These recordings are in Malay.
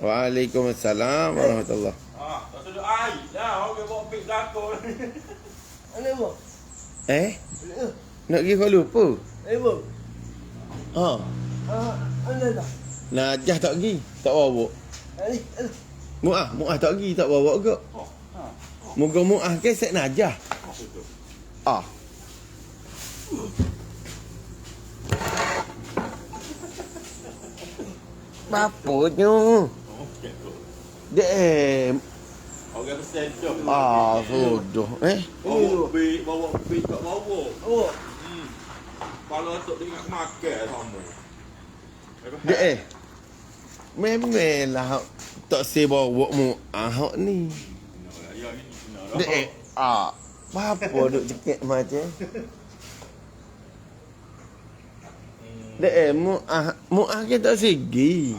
Waalaikumsalam warahmatullahi. Tak sedut air dah. Orang bawa pik belakang. Mana bu? Nak pergi Kuala Lumpur? Bu. Ha. Mana dah? Najah tak pergi, tak bawa. Ni. Muah tak pergi, tak bawa ke? Moga Muah ke set Najah. Ah. Bapaknya. Dek. Orang bersentuh. Bodoh. Bawa pik tak bawa. Oh. Kalau untuk dia ingat makan sama. Dek. Memelah tak say bawa Muah hok ni. Ya ni kena dah. Dek. Apa duk cekik macam? Dek, Muah ke tak segi?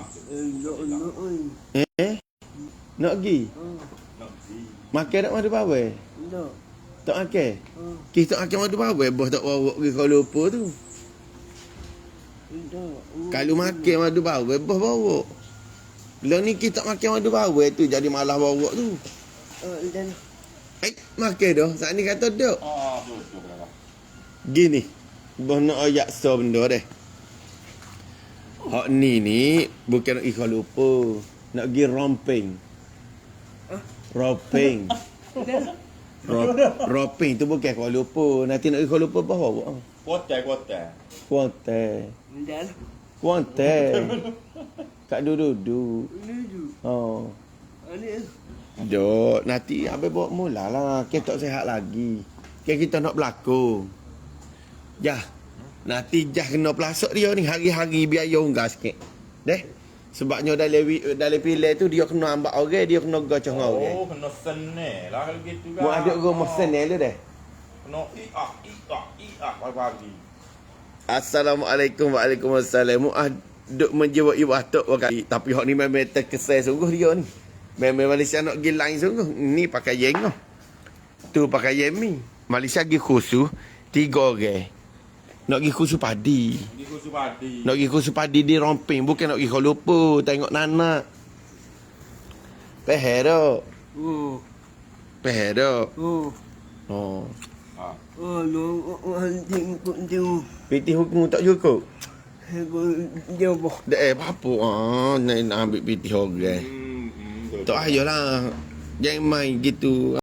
Nak pergi? Nak pergi. Makan tak madu bawai? No. Tak makan? Kita tak makan madu bawai, bos tak bawa pergi Kuala Lumpur tu. Kalau makan madu bawai, bos bawa. Bila ni kita tak makan madu bawai tu, jadi malah bawa tu. Dan Makan dah. Saat ni kata tak. Betul dah. Gini. Bos nak ayak so benda deh. Hak ni bukan nak pergi Kuala Lumpur. Nak pergi Romping. Romping. Romping tu bukan Kuala Lumpur. Nanti nak pergi Kuala Lumpur bawa. Kuatai. dan Kuantai. Kat duduk. menuju. Oh. Ani. Dok, nanti abang bawa mula lah. Kita tak sihat lagi. Kita nak berlakon. Jah. Nanti Jah kena pelasok dia ni hari-hari biaya unggah sikit. Deh. Sebabnya dalam pilih tu dia kena ambak orang, dia kena gacah dengan orang. Kena senil lah kalau gitu kan. Mu ada rumah senil tu deh. Kena pagi-pagi. Assalamualaikum waalaikumsalam. Mu duk menjawab ibu atuk wakali. Tapi hak ni memang terkesan sungguh dia ni. Memang Malaysia nak pergi lain sungguh. Ni pakai jengah. Tu pakai yemi. Malaysia pergi khusus 3 orang. Nak pergi khusus padi. Nak pergi khusus padi di Romping. Bukan nak pergi Kuala Lumpur. Tengok nanak. Pehera. Pehera. Oh. No, hunting pun tu. PT hukum tak cukup. Dia boh. Apa? Nak ambil PT orang. Tak payahlah. Jangan main gitu.